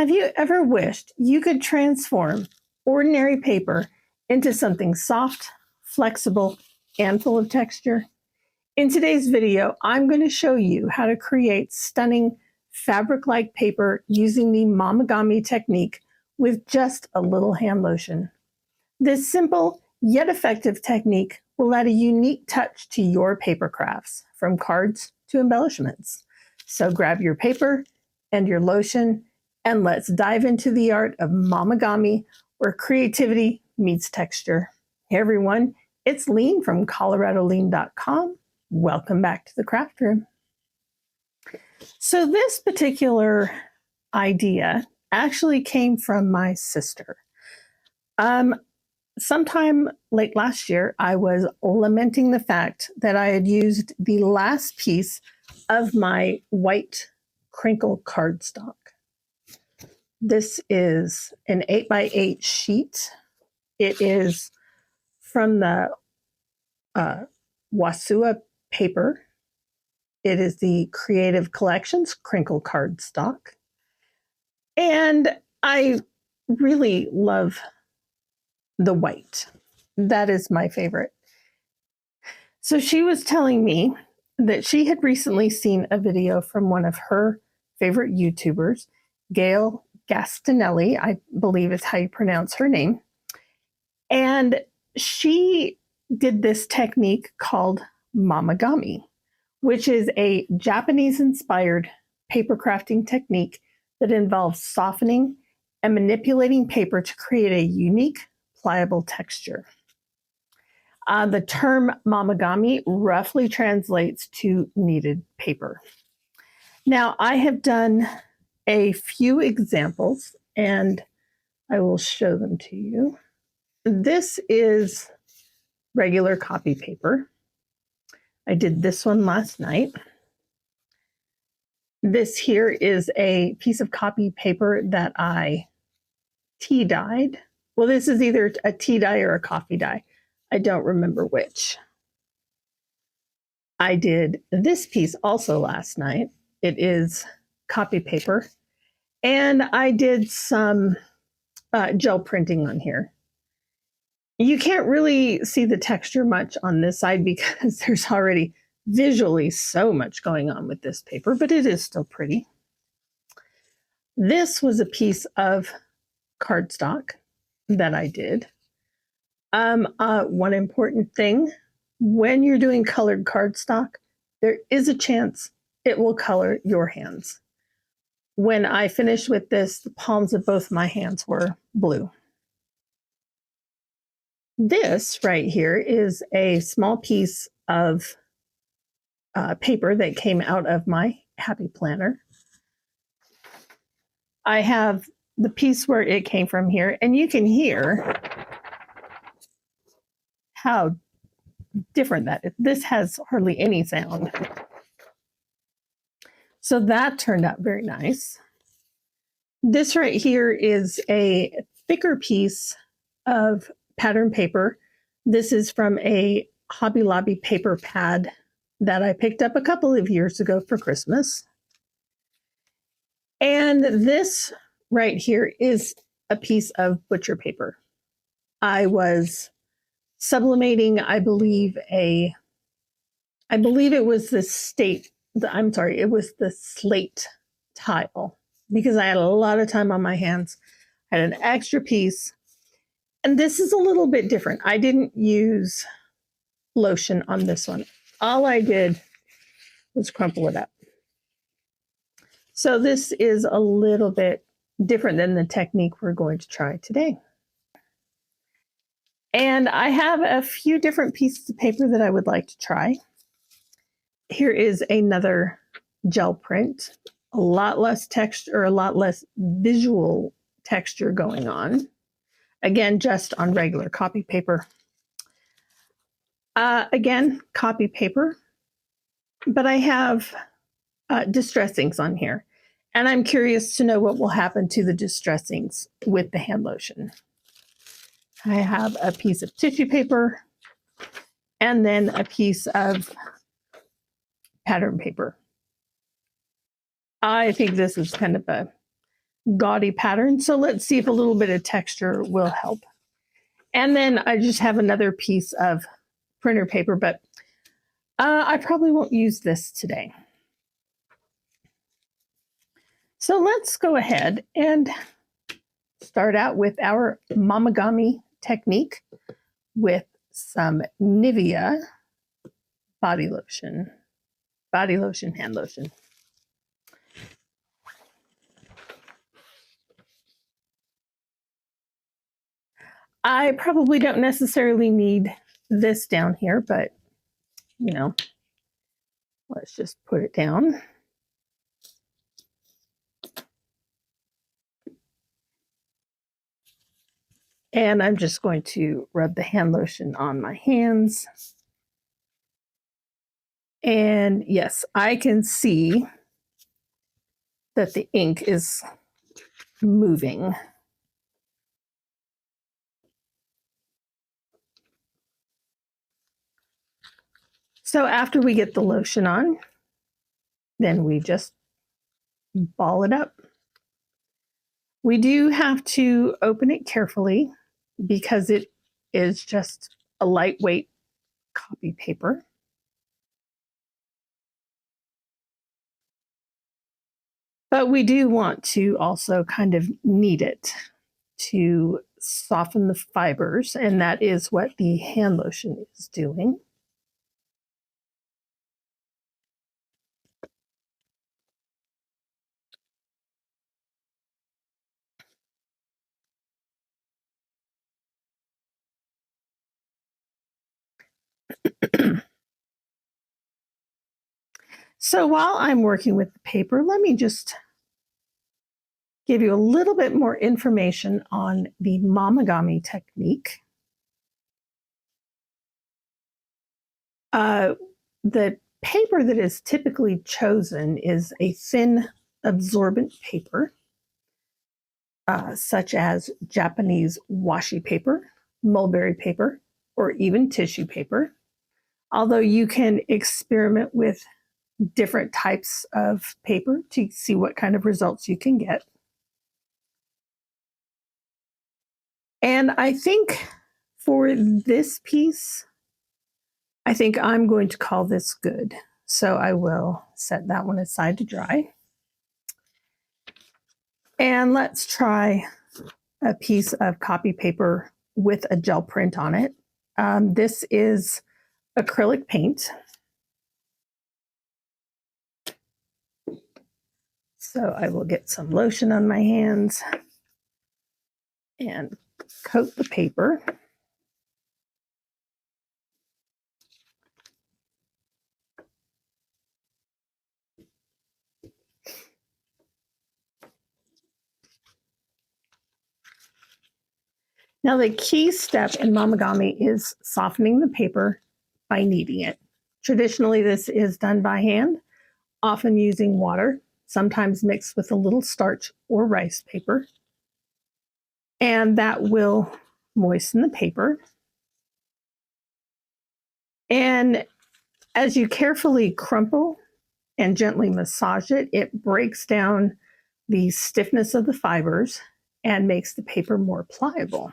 Have you ever wished you could transform ordinary paper into something soft, flexible, and full of texture? In today's video, I'm going to show you how to create stunning fabric-like paper using the Mamigami technique with just a little hand lotion. This simple yet effective technique will add a unique touch to your paper crafts, from cards to embellishments. So grab your paper and your lotion, and let's dive into the art of Mamigami, where creativity meets texture. Hey everyone, it's Lean from ColoradoLean.com. Welcome back to the craft room. So this particular idea actually came from my sister. Sometime late last year, I was lamenting the fact that I had used the last piece of my white crinkle cardstock. This is an 8x8 sheet. It is from the Wasua paper. It is the Creative Collections crinkle cardstock. And I really love the white. That is my favorite. So she was telling me that she had recently seen a video from one of her favorite YouTubers, Gail Gastinelli, I believe is how you pronounce her name. And she did this technique called Mamigami, which is a Japanese-inspired paper crafting technique that involves softening and manipulating paper to create a unique, pliable texture. The term Mamigami roughly translates to kneaded paper. Now, I have done a few examples, and I will show them to you. This is regular copy paper. I did this one last night. This here is a piece of copy paper that I tea dyed. Well, this is either a tea dye or a coffee dye. I don't remember which. I did this piece also last night. It is copy paper. And I did some gel printing on here. You can't really see the texture much on this side because there's already visually so much going on with this paper, but it is still pretty. This was a piece of cardstock that I did. One important thing, when you're doing colored cardstock, there is a chance it will color your hands. When I finished with this, the palms of both my hands were blue. This right here is a small piece of paper that came out of my Happy Planner. I have the piece where it came from here, and you can hear how different that is. This has hardly any sound. So that turned out very nice. This right here is a thicker piece of pattern paper. This is from a Hobby Lobby paper pad that I picked up a couple of years ago for Christmas. And this right here is a piece of butcher paper. I was sublimating, I believe it was the slate tile, because I had a lot of time on my hands. I had an extra piece. And this is a little bit different. I didn't use lotion on this one. All I did was crumple it up. So this is a little bit different than the technique we're going to try today. And I have a few different pieces of paper that I would like to try. Here is another gel print, a lot less texture, or a lot less visual texture going on. Again, just on regular copy paper. Again, copy paper, but I have distress inks on here. And I'm curious to know what will happen to the distress inks with the hand lotion. I have a piece of tissue paper and then a piece of pattern paper. I think this is kind of a gaudy pattern. So let's see if a little bit of texture will help. And then I just have another piece of printer paper, but I probably won't use this today. So let's go ahead and start out with our Mamigami technique with some Nivea body lotion, hand lotion. I probably don't necessarily need this down here, but you know, let's just put it down. And I'm just going to rub the hand lotion on my hands. And yes, I can see that the ink is moving. So after we get the lotion on, then we just ball it up. We do have to open it carefully because it is just a lightweight copy paper. But we do want to also kind of knead it to soften the fibers, and that is what the hand lotion is doing. So while I'm working with the paper, let me just give you a little bit more information on the Mamigami technique. The paper that is typically chosen is a thin, absorbent paper, such as Japanese washi paper, mulberry paper, or even tissue paper. Although you can experiment with different types of paper to see what kind of results you can get. And I think for this piece, I think I'm going to call this good. So I will set that one aside to dry. And let's try a piece of copy paper with a gel print on it. This is acrylic paint. So I will get some lotion on my hands and coat the paper. Now the key step in Mamigami is softening the paper by kneading it. Traditionally, this is done by hand, often using water, sometimes mixed with a little starch or rice paper. And that will moisten the paper. And as you carefully crumple and gently massage it, it breaks down the stiffness of the fibers and makes the paper more pliable.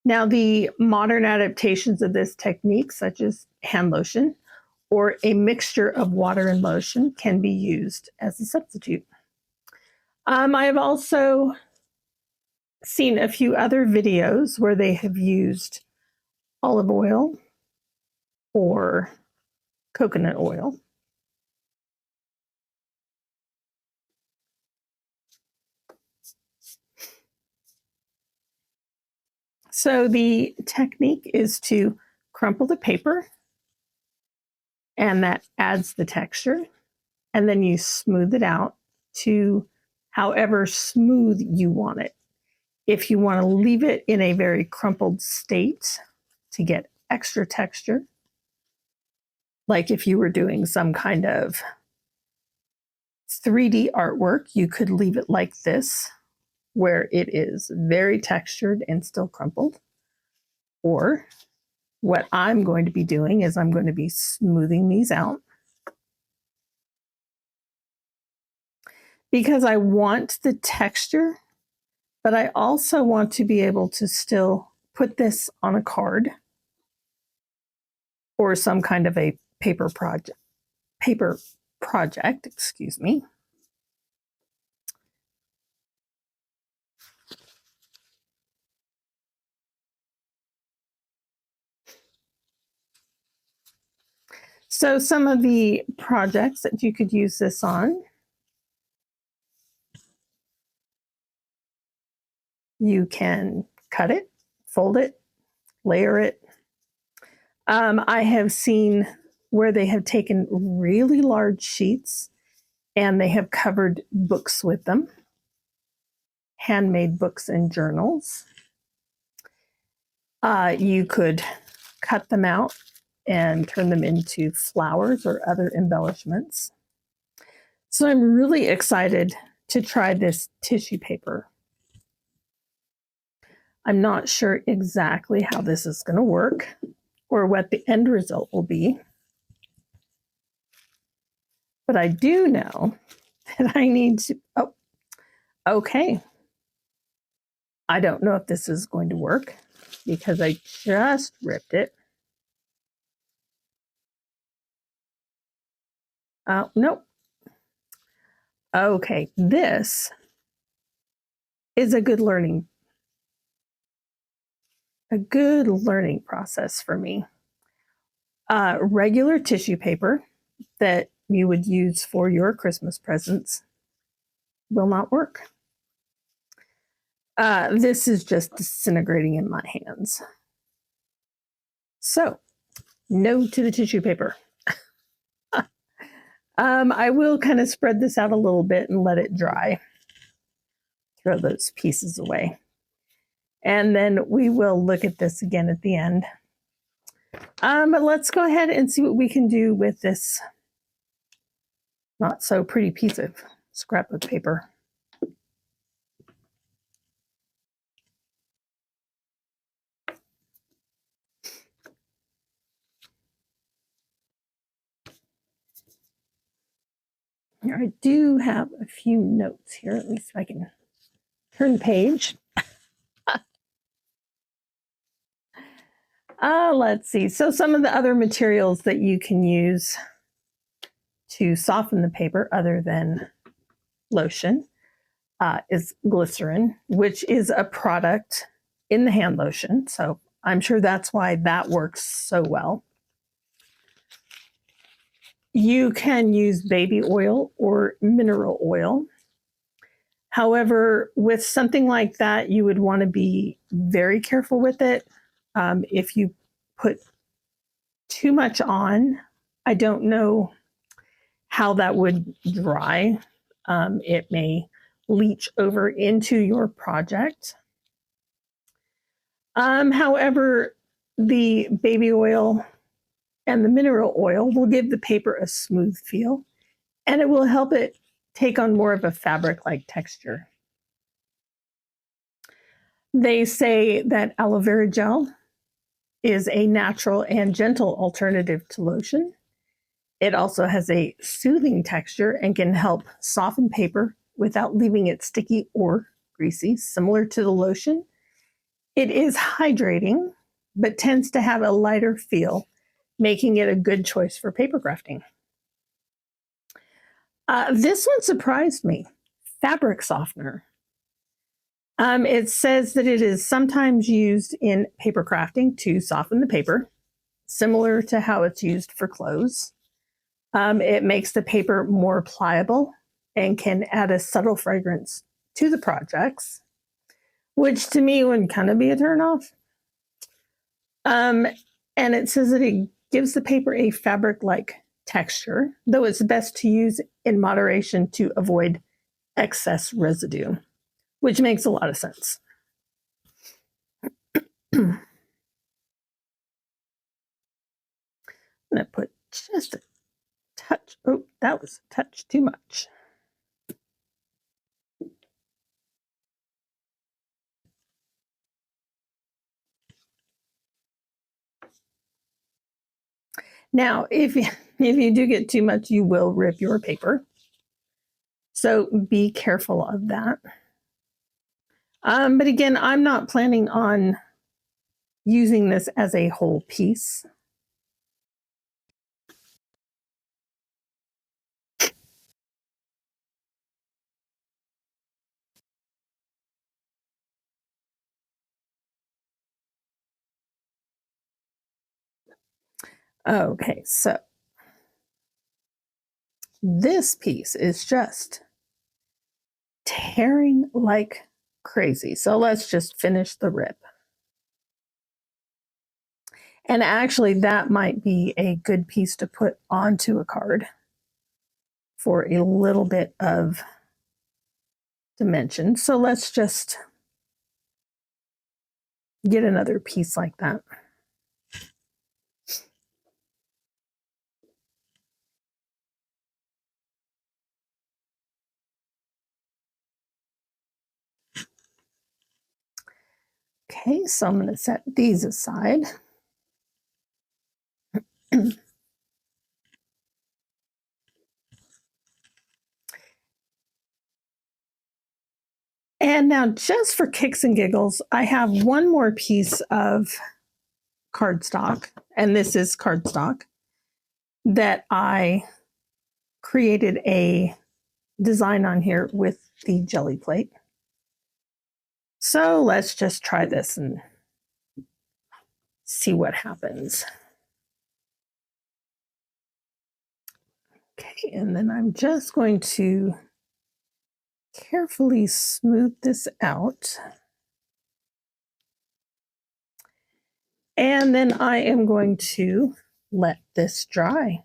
Now, the modern adaptations of this technique, such as hand lotion or a mixture of water and lotion, can be used as a substitute. I have also seen a few other videos where they have used olive oil or coconut oil. So the technique is to crumple the paper, and that adds the texture, and then you smooth it out to however smooth you want it. If you want to leave it in a very crumpled state to get extra texture, like if you were doing some kind of 3D artwork, you could leave it like this, where it is very textured and still crumpled. Or what I'm going to be doing is I'm going to be smoothing these out. because I want the texture, but I also want to be able to still put this on a card or some kind of a paper project, excuse me. So some of the projects that you could use this on, you can cut it, fold it, layer it. I have seen where they have taken really large sheets and they have covered books with them, handmade books and journals. You could cut them out and turn them into flowers or other embellishments. So I'm really excited to try this tissue paper. I'm not sure exactly how this is going to work or what the end result will be. But I do know that I need to, oh, okay. I don't know if this is going to work because I just ripped it. Nope. Okay, this is a good learning process for me. Regular tissue paper that you would use for your Christmas presents will not work. This is just disintegrating in my hands. So, no to the tissue paper. I will kind of spread this out a little bit and let it dry. Throw those pieces away. And then we will look at this again at the end. But let's go ahead and see what we can do with this not so pretty piece of scrapbook paper. Here, I do have a few notes here. At least if I can turn the page. Let's see. So some of the other materials that you can use to soften the paper other than lotion is glycerin, which is a product in the hand lotion. So I'm sure that's why that works so well. You can use baby oil or mineral oil. However, with something like that, you would want to be very careful with it. If you put too much on, I don't know how that would dry. It may leach over into your project. However, the baby oil and the mineral oil will give the paper a smooth feel, and it will help it take on more of a fabric-like texture. They say that aloe vera gel is a natural and gentle alternative to lotion. It also has a soothing texture and can help soften paper without leaving it sticky or greasy, similar to the lotion. It is hydrating, but tends to have a lighter feel, making it a good choice for paper crafting. This one surprised me. Fabric softener. It says that it is sometimes used in paper crafting to soften the paper, similar to how it's used for clothes. It makes the paper more pliable and can add a subtle fragrance to the projects, which to me would kind of be a turnoff. And it says that it gives the paper a fabric-like texture, though it's best to use in moderation to avoid excess residue, which makes a lot of sense. I'm going to put just a touch. Oh, that was a touch too much. Now, if you do get too much, you will rip your paper. So be careful of that. But again, I'm not planning on using this as a whole piece. Okay, so this piece is just tearing like crazy. So let's just finish the rip. And actually, that might be a good piece to put onto a card for a little bit of dimension. So let's just get another piece like that. Okay, so I'm going to set these aside. And now, just for kicks and giggles, I have one more piece of cardstock, and this is cardstock, that I created a design on here with the Gelli plate. So let's just try this and see what happens. Okay, and then I'm just going to carefully smooth this out. And then I am going to let this dry.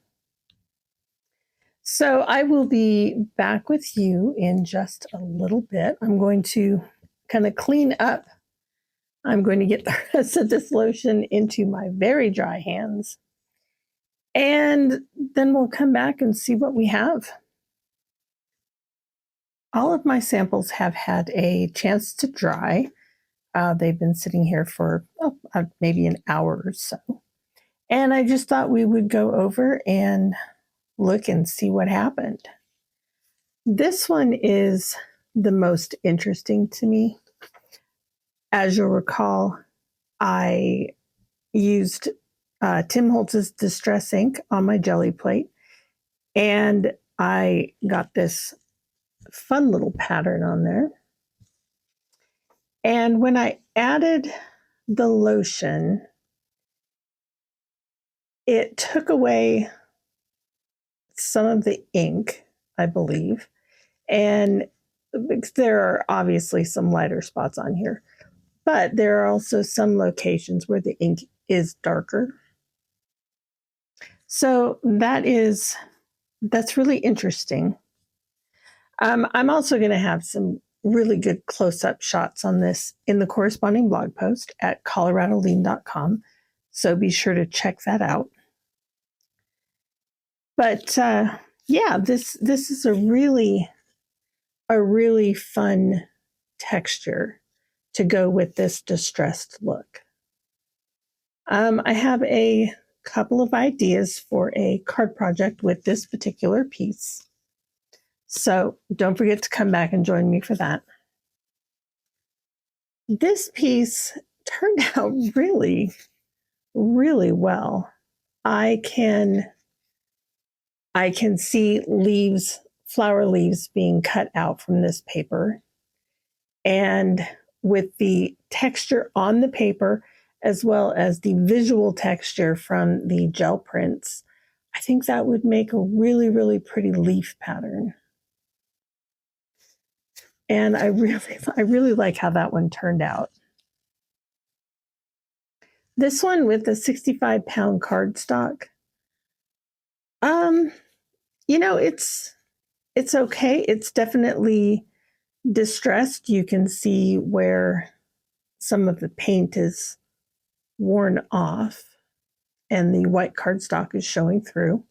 So I will be back with you in just a little bit. I'm going to kind of clean up. I'm going to get the rest of this lotion into my very dry hands. And then we'll come back and see what we have. All of my samples have had a chance to dry. They've been sitting here for maybe an hour or so. And I just thought we would go over and look and see what happened. This one is the most interesting to me. As you'll recall, I used Tim Holtz's Distress ink on my Gelli plate, and I got this fun little pattern on there. And when I added the lotion, it took away some of the ink, I believe. And there are obviously some lighter spots on here, but there are also some locations where the ink is darker. So that's really interesting. I'm also going to have some really good close-up shots on this in the corresponding blog post at coloradolean.com. So be sure to check that out. But yeah, this is a really fun texture to go with this distressed look. I have a couple of ideas for a card project with this particular piece. So don't forget to come back and join me for that. This piece turned out really, really well. I can see flower leaves being cut out from this paper. And with the texture on the paper, as well as the visual texture from the gel prints, I think that would make a really, really pretty leaf pattern. And I really like how that one turned out. This one with the 65-pound cardstock, it's okay. It's definitely distressed. You can see where some of the paint is worn off and the white cardstock is showing through.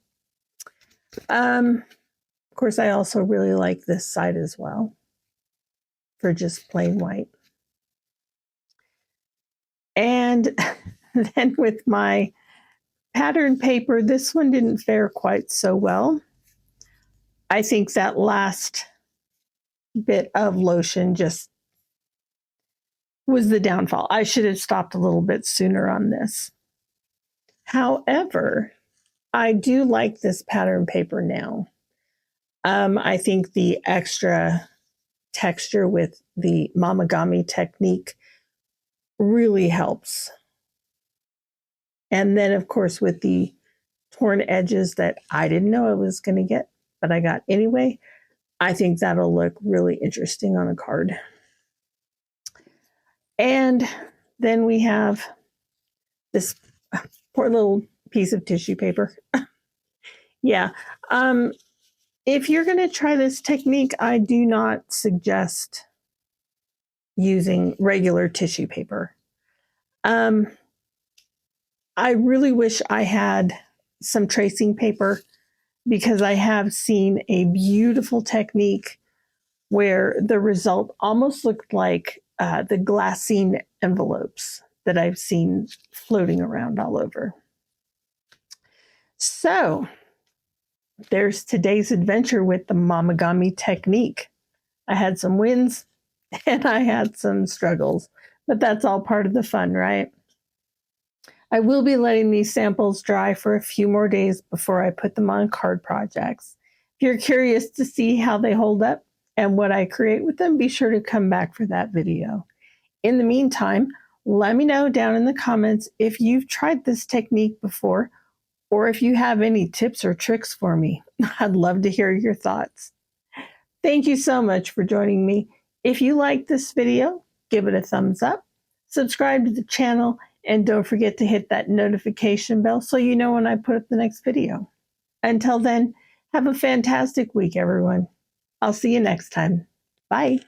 Of course, I also really like this side as well for just plain white. And then with my pattern paper, this one didn't fare quite so well. I think that last bit of lotion just was the downfall. I should have stopped a little bit sooner on this. However, I do like this pattern paper now. I think the extra texture with the Mamigami technique really helps. And then, of course, with the torn edges that I didn't know I was going to get, but I got anyway, I think that'll look really interesting on a card. And then we have this poor little piece of tissue paper. Yeah. If you're going to try this technique, I do not suggest using regular tissue paper. I really wish I had some tracing paper, because I have seen a beautiful technique where the result almost looked like the glassine envelopes that I've seen floating around all over. So there's today's adventure with the Mamigami technique. I had some wins and I had some struggles, but that's all part of the fun, right? I will be letting these samples dry for a few more days before I put them on card projects. If you're curious to see how they hold up and what I create with them, be sure to come back for that video. In the meantime, let me know down in the comments if you've tried this technique before, or if you have any tips or tricks for me. I'd love to hear your thoughts. Thank you so much for joining me. If you liked this video, give it a thumbs up, subscribe to the channel, and don't forget to hit that notification bell so you know when I put up the next video. Until then, have a fantastic week, everyone. I'll see you next time. Bye.